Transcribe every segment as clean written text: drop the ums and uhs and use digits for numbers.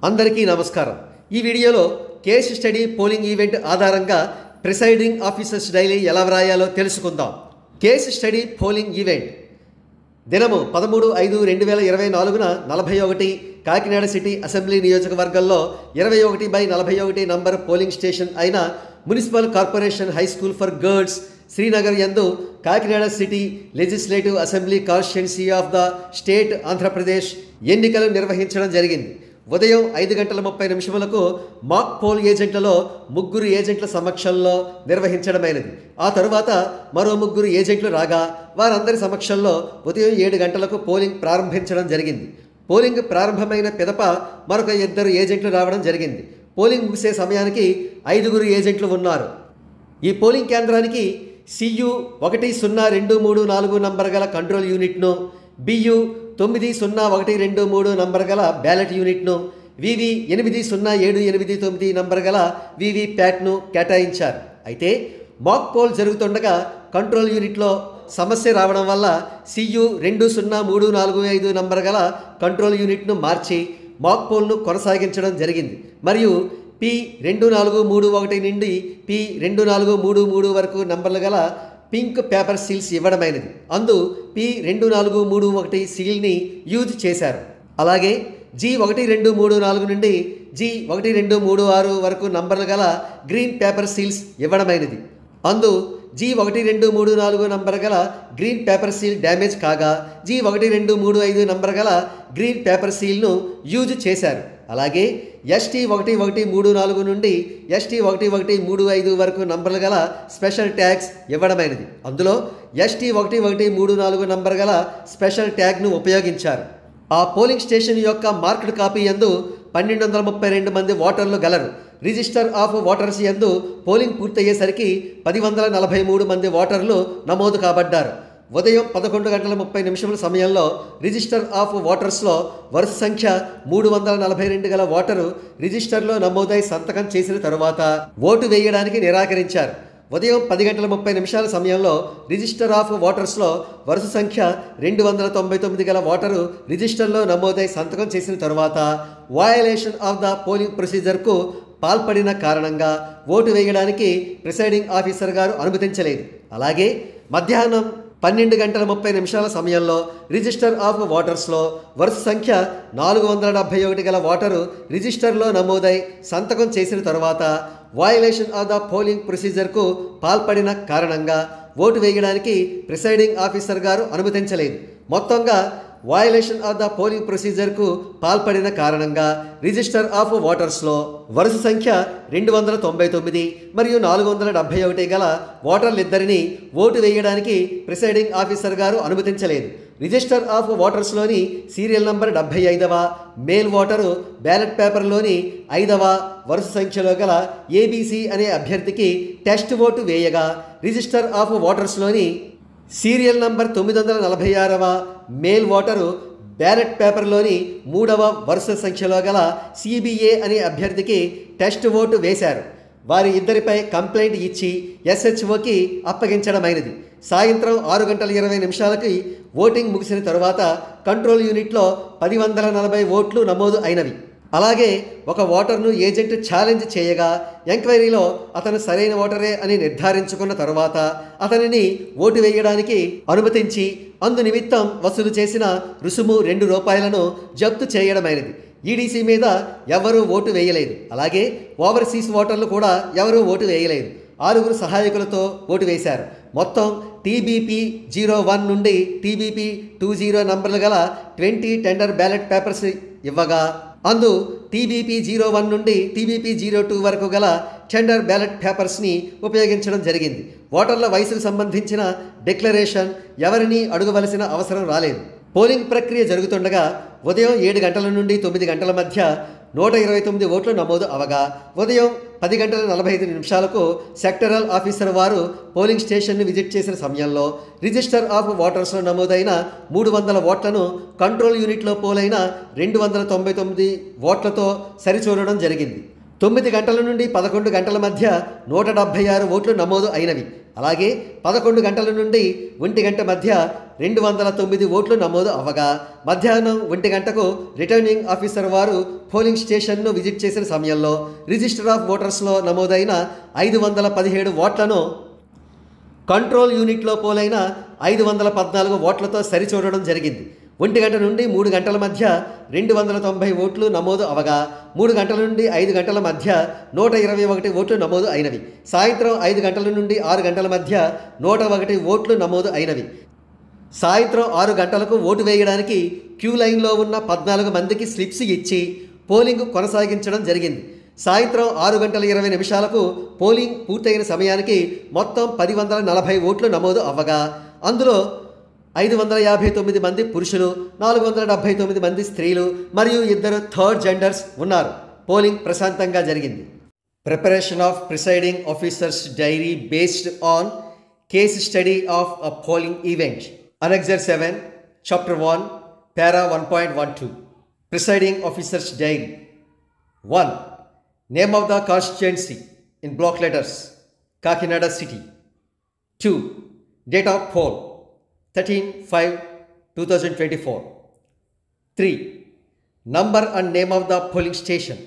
అందరికీ నమస్కారం. ఈ వీడియోలో కేస్ స్టడీ పోలింగ్ ఈవెంట్ ఆధారంగా ప్రిసైడింగ్ ఆఫీసర్స్ డైలీ ఎలా వ్రాయాలో తెలుసుకుందాం. కేస్ స్టడీ పోలింగ్ ఈవెంట్ దినము 13/5/2024న 41 కాకినాడ సిటీ అసెంబ్లీ నియోజకవర్గంలో 21/41 నంబర్ పోలింగ్ స్టేషన్ అయిన municipal corporation high school for girls Srinagar యందు Kakinada city legislative assembly constituency of the state Andhra Pradesh ఎన్నికలు నిర్వహించడం జరిగింది. ఉదయం 5:30 మాక్ పోల్ ఏజెంట్లలో 3 ఏజెంట్ల సమక్షంలో నిర్వహించడమైనది. ఆ తరువాత మరో 3 ఏజెంట్లు రాగా వారందరి సమక్షంలో ఉదయం 7 గంటలకు పోలింగ్ ప్రారంభించడం జరిగింది. పోలింగ్ ప్రారంభమైన పిదప మరొక 2 ఏజెంట్లు రావడం జరిగింది. పోలింగ్ ముగిసే సమయానికి 5 ఏజెంట్లు ఉన్నారు. ఈ పోలింగ్ కేంద్రానికి CU 10234 నంబర్ గల కంట్రోల్ యూనిట్ను, BU 90123 నంబర్ గల బ్యాలెట్ యూనిట్ను, VV 80789 నంబర్ గల VV ప్యాట్ను కేటాయించారు. అయితే మాక్ పోల్ జరుగుతుండగా కంట్రోల్ యూనిట్లో సమస్య రావడం వల్ల CU 20345 నంబర్ గల కంట్రోల్ యూనిట్ను మార్చి మాక్ పోల్ను కొనసాగించడం జరిగింది. మరియు P2431 నుండి P2433 వరకు నంబర్లు గల పింక్ పేపర్ సీల్స్ ఇవ్వడమైనది. అందు P2431 సీల్ని యూజ్ చేశారు. అలాగే G1234 నుండి G1236 వరకు నంబర్లు గల గ్రీన్ పేపర్ సీల్స్ ఇవ్వడమైనది. అందు G1234 నంబర్ గల గ్రీన్ పేపర్ సీల్ డ్యామేజ్ కాగా G1235 నంబర్ గల గ్రీన్ పేపర్ సీల్ను యూజ్ చేశారు. అలాగే ST 1134 నుండి ST 1135 వరకు నంబర్లు గల స్పెషల్ ట్యాగ్స్ ఇవ్వడమైనది. అందులో ST 1134 నంబర్ గల స్పెషల్ ట్యాగ్ను ఉపయోగించారు. ఆ పోలింగ్ స్టేషన్ యొక్క మార్క్డ్ కాపీ యందు 1232 మంది ఓటర్లు గలరు. రిజిస్టర్ ఆఫ్ ఓటర్స్ యందు పోలింగ్ పూర్తయ్యేసరికి 1043 మంది ఓటర్లు నమోదు కాబడ్డారు. ఉదయం 11:30 సమయంలో రిజిస్టర్ ఆఫ్ ఓటర్స్లో వరుస సంఖ్య 342 గల ఓటరు రిజిస్టర్లో నమోదై సంతకం చేసిన తరువాత ఓటు వేయడానికి నిరాకరించారు. ఉదయం 10:30 సమయంలో రిజిస్టర్ ఆఫ్ ఓటర్స్లో వరుస సంఖ్య 299 గల ఓటరు రిజిస్టర్లో నమోదై సంతకం చేసిన తరువాత వయలేషన్ ఆఫ్ ద పోలింగ్ ప్రొసీజర్కు పాల్పడిన కారణంగా ఓటు వేయడానికి ప్రిసైడింగ్ ఆఫీసర్ గారు అనుమతించలేదు. అలాగే మధ్యాహ్నం 12:30 సమయంలో రిజిస్టర్ ఆఫ్ ఓటర్స్లో వరుస సంఖ్య 471 గల ఓటరు రిజిస్టర్లో నమోదై సంతకం చేసిన తరువాత వయలేషన్ ఆఫ్ ద పోలింగ్ ప్రొసీజర్కు పాల్పడిన కారణంగా ఓటు వేయడానికి ప్రిసైడింగ్ ఆఫీసర్ గారు అనుమతించలేదు. మొత్తంగా వయలేషన్ ఆఫ్ ద పోలింగ్ ప్రొసీజర్కు పాల్పడిన కారణంగా రిజిస్టర్ ఆఫ్ ఓటర్స్లో వరుస సంఖ్య 299 మరియు 471 గల ఓటర్లిద్దరినీ ఓటు వేయడానికి ప్రిసైడింగ్ ఆఫీసర్ గారు అనుమతించలేదు. రిజిస్టర్ ఆఫ్ ఓటర్స్లోని సీరియల్ నంబర్ 75వ మేల్ ఓటరు బ్యాలెట్ పేపర్లోని 5వ వరుస సంఖ్యలో గల ABC అనే అభ్యర్థికి టెస్ట్ ఓటు వేయగా రిజిస్టర్ ఆఫ్ ఓటర్స్లోని సీరియల్ నంబర్ 946వ మేల్ ఓటరు బ్యాలెట్ పేపర్లోని 3వ వరుస సంఖ్యలో గల CBA అనే అభ్యర్థికి టెస్ట్ ఓటు వేశారు. వారి ఇద్దరిపై కంప్లైంట్ ఇచ్చి SHOకి అప్పగించడమైనది. సాయంత్రం 6:20 ఓటింగ్ ముగిసిన తరువాత కంట్రోల్ యూనిట్లో 1040 ఓట్లు నమోదు అయినవి. అలాగే ఒక ఓటర్ను ఏజెంట్ ఛాలెంజ్ చేయగా ఎంక్వైరీలో అతను సరైన ఓటరే అని నిర్ధారించుకున్న తరువాత అతనిని ఓటు వేయడానికి అనుమతించి అందు నిమిత్తం వసూలు చేసిన రుసుము ₹2 జప్తు చేయడమైనది. EDC మీద ఎవరూ ఓటు వేయలేదు. అలాగే ఓవర్సీస్ ఓటర్లు కూడా ఎవరూ ఓటు వేయలేదు. 6 సహాయకులతో ఓటు వేశారు. మొత్తం TBP01 నుండి TBP20 నంబర్లు గల 20 టెండర్ బ్యాలెట్ పేపర్స్ ఇవ్వగా అందు TBP01 నుండి TBP02 వరకు గల టెండర్ బ్యాలెట్ పేపర్స్ని ఉపయోగించడం జరిగింది. ఓటర్ల వయసుకు సంబంధించిన డిక్లరేషన్ ఎవరిని అడగవలసిన అవసరం రాలేదు. పోలింగ్ ప్రక్రియ జరుగుతుండగా ఉదయం 7 గంటల నుండి 9 గంటల మధ్య 129 ఓట్లు నమోదు అవగా ఉదయం 10:45 సెక్టరల్ ఆఫీసర్ వారు పోలింగ్ స్టేషన్ను విజిట్ చేసిన సమయంలో రిజిస్టర్ ఆఫ్ ఓటర్స్లో నమోదైన 300 ఓట్లను కంట్రోల్ యూనిట్లో పోలైన 299 ఓట్లతో సరిచూడడం జరిగింది. 9 గంటల నుండి 11 గంటల మధ్య 176 ఓట్లు నమోదు అయినవి. అలాగే 11 గంటల నుండి 1 గంట మధ్య 209 ఓట్లు నమోదు అవ్వగా మధ్యాహ్నం 1 గంటకు రిటర్నింగ్ ఆఫీసర్ వారు పోలింగ్ స్టేషన్ను విజిట్ చేసిన సమయంలో రిజిస్టర్ ఆఫ్ ఓటర్స్లో నమోదైన 517 ఓట్లను కంట్రోల్ యూనిట్లో పోలైన 514 ఓట్లతో సరిచూడడం జరిగింది. 1 గంట నుండి 3 గంటల మధ్య 290 ఓట్లు నమోదు అవగా 3 గంటల నుండి 5 గంటల మధ్య 121 ఓట్లు నమోదు అయినవి. సాయంత్రం 5 గంటల నుండి 6 గంటల మధ్య 101 ఓట్లు నమోదు అయినవి. సాయంత్రం 6 గంటలకు ఓటు వేయడానికి క్యూ లైన్లో ఉన్న 14 మందికి స్లిప్స్ ఇచ్చి పోలింగ్ కొనసాగించడం జరిగింది. సాయంత్రం 6 గంటల 20 నిమిషాలకు పోలింగ్ పూర్తయిన సమయానికి మొత్తం 1040 ఓట్లు నమోదు అవ్వగా అందులో 559 మంది పురుషులు, 479 మంది స్త్రీలు మరియు 2 థర్డ్ జెండర్స్ ఉన్నారు. పోలింగ్ ప్రశాంతంగా జరిగింది. Preparation of presiding officers diary based on case study of a polling event. Annexure 7, Chapter 1, Para 1.12. Presiding Officer's Diary. 1. Name of the constituency in block letters, Kakinada City. 2. Date of poll, 13/5/2024. 3. Number and name of the polling station,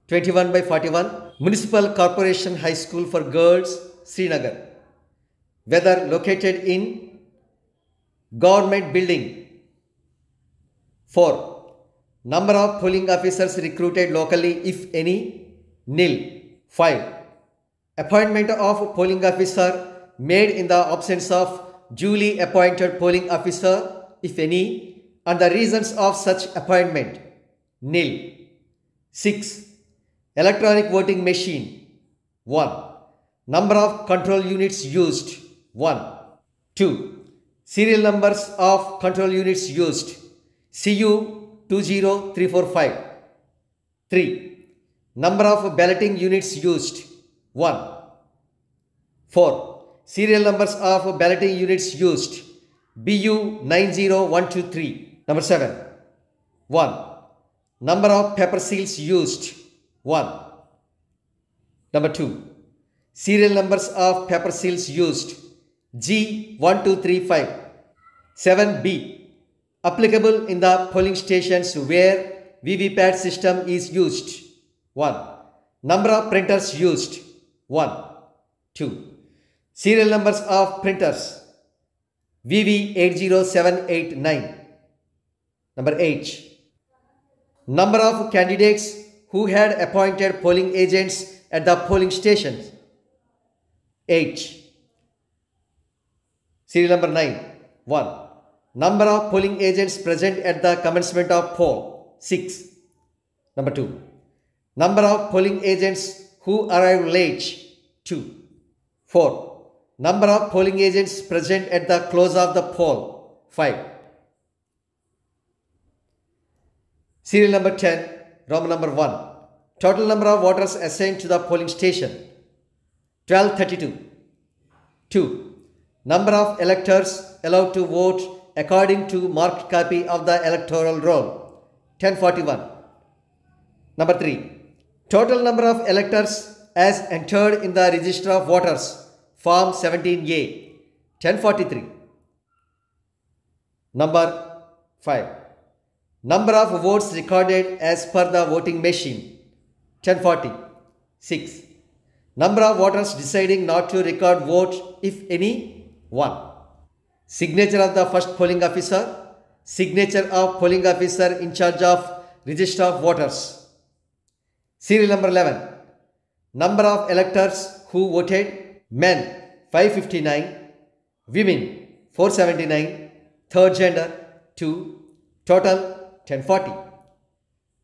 21/41, Municipal Corporation High School for Girls, Srinagar. Whether located in Government Building. 4. Number of polling officers recruited locally, if any, nil. 5. Appointment of polling officer made in the absence of duly appointed polling officer, if any, and the reasons of such appointment, nil. 6. Electronic voting machine. 1. Number of control units used, 1. 2. Serial numbers of control units used, CU 20345. 3. Number of balloting units used, 1. 4. Serial numbers of balloting units used, BU 90123. Number 7. 1. Number of paper seals used, 1. Number 2. Serial numbers of paper seals used, G1235. 7B. Applicable in the polling stations where VVPAT system is used, 1. Number of printers used, 1. 2. Serial numbers of printers, VV80789. Number 8. Number of candidates who had appointed polling agents at the polling stations, 8. Serial number 9. 1. Number of polling agents present at the commencement of poll, 6. Number 2. Number of polling agents who arrived late, 2. 4. Number of polling agents present at the close of the poll, 5. Serial number 10, Roman number 1. Total number of voters assigned to the polling station, 1232. 2. Number of electors allowed to vote according to marked copy of the electoral roll, 1041. Number 3. Total number of electors as entered in the register of voters, Form 17A, 1043. Number 5. Number of votes recorded as per the voting machine, 1040. 6. Number of voters deciding not to record vote, if any, 1. Signature of the first polling officer. Signature of polling officer in charge of register of voters. Serial number 11. Number of electors who voted, men 559, women 479, third gender 2, total 1040.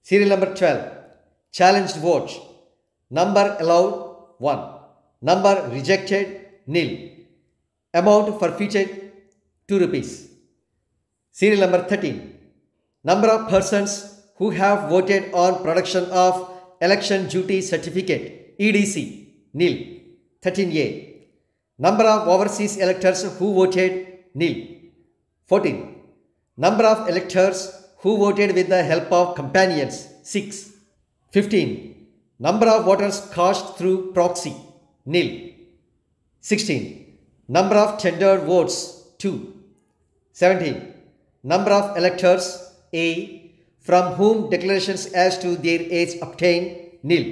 Serial number 12. Challenged vote. Number allowed 1. Number rejected, nil. Amount forfeited, 2 rupees. Serial number 13. Number of persons who have voted on production of election duty certificate, EDC, nil, 13A. Number of overseas electors who voted, nil, 14. Number of electors who voted with the help of companions, 6. 15. Number of voters cast through proxy, nil. 16. Number of tendered votes, 2. 17. Number of electors, A, from whom declarations as to their age obtained, nil.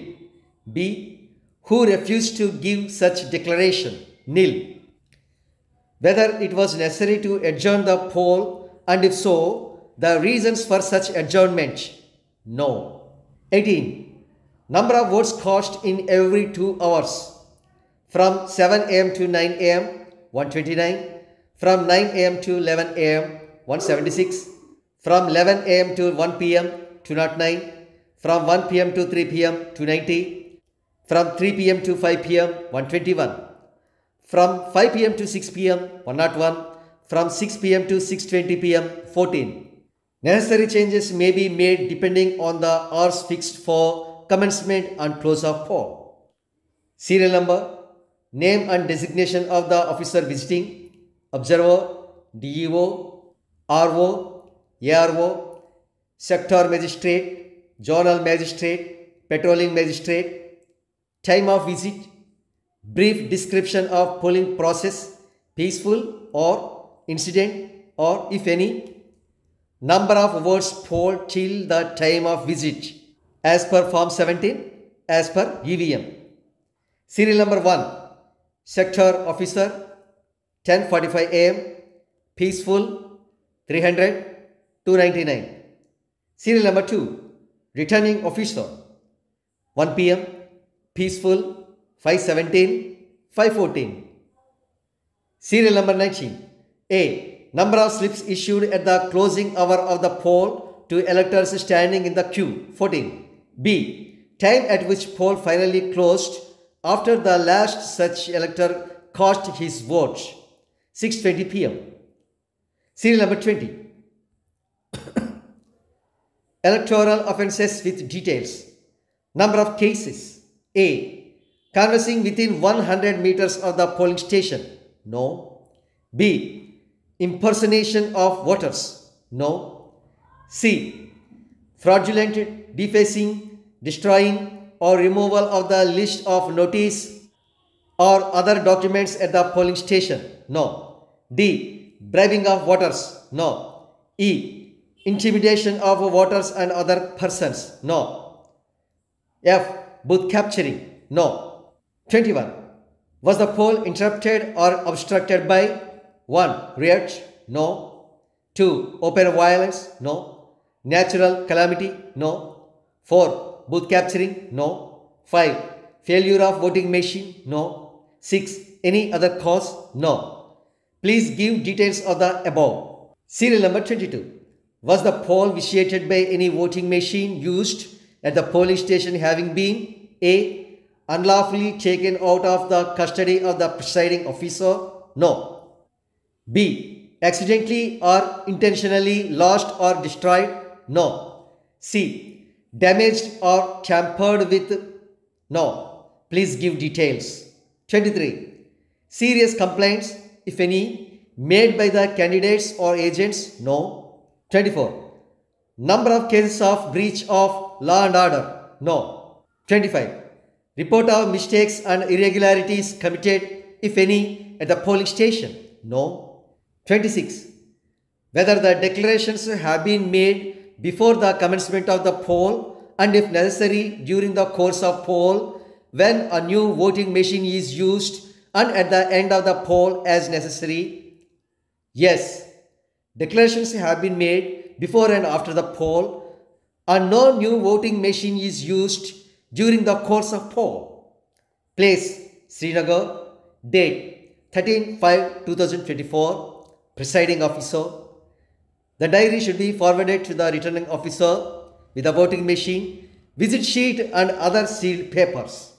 B, who refused to give such declaration, nil. Whether it was necessary to adjourn the poll, and if so, the reasons for such adjournment, no. 18. Number of votes cast in every 2 hours. From 7 am to 9 am, 129. From 9 am to 11 am, 176. From 11 am to 1 pm, 209. From 1 pm to 3 pm, 290. From 3 pm to 5 pm, 121. From 5 pm to 6 pm, 101. From 6 pm to 6:20 pm, 14. Necessary changes may be made depending on the hours fixed for commencement and close of poll. Serial number, name and designation of the officer visiting, observer, DEO, RO, ARO, sector magistrate, zonal magistrate, patrolling magistrate, time of visit, brief description of polling process, peaceful or incident or if any, number of votes polled till the time of visit as per form 17 as per EVM. Serial number 1, sector officer, 10:45 am, peaceful, 300, 299. Serial number 2, returning officer, 1 pm, peaceful, 5:17, 5:14. Serial number 19. A, number of slips issued at the closing hour of the poll to electors standing in the queue, 14. B, time at which poll finally closed after the last such elector cast his vote, 6:20 pm. Serial number 20. Electoral offences with details. Number of cases. A, canvassing within 100 meters of the polling station, no. B, impersonation of voters, no. C, fraudulent defacing, destroying or removal of the list of notice or other documents at the polling station, no. D, bribing of voters, no. E, intimidation of voters and other persons, no. F, booth capturing, no. 21. Was the poll interrupted or obstructed by 1. Riot, no. 2. Open violence, no. Natural calamity, no. 4. Booth capturing, no. 5. Failure of voting machine, no. 6. Any other cause, no. Please give details of the above. Serial number 22. Was the poll vitiated by any voting machine used at the polling station having been A, unlawfully taken out of the custody of the presiding officer, no. B, accidentally or intentionally lost or destroyed, no. C, damaged or tampered with, no. Please give details. 23. Serious complaints, if any, made by the candidates or agents, no. 24. Number of cases of breach of law and order, no. 25. Report of mistakes and irregularities committed, if any, at the polling station, no. 26. Whether the declarations have been made before the commencement of the poll and if necessary during the course of poll when a new voting machine is used and at the end of the poll as necessary. Yes, declarations have been made before and after the poll and no new voting machine is used during the course of poll. Place, Srinagar. Date, 13/5/2024. Presiding officer. The diary should be forwarded to the returning officer with the voting machine, visit sheet and other sealed papers.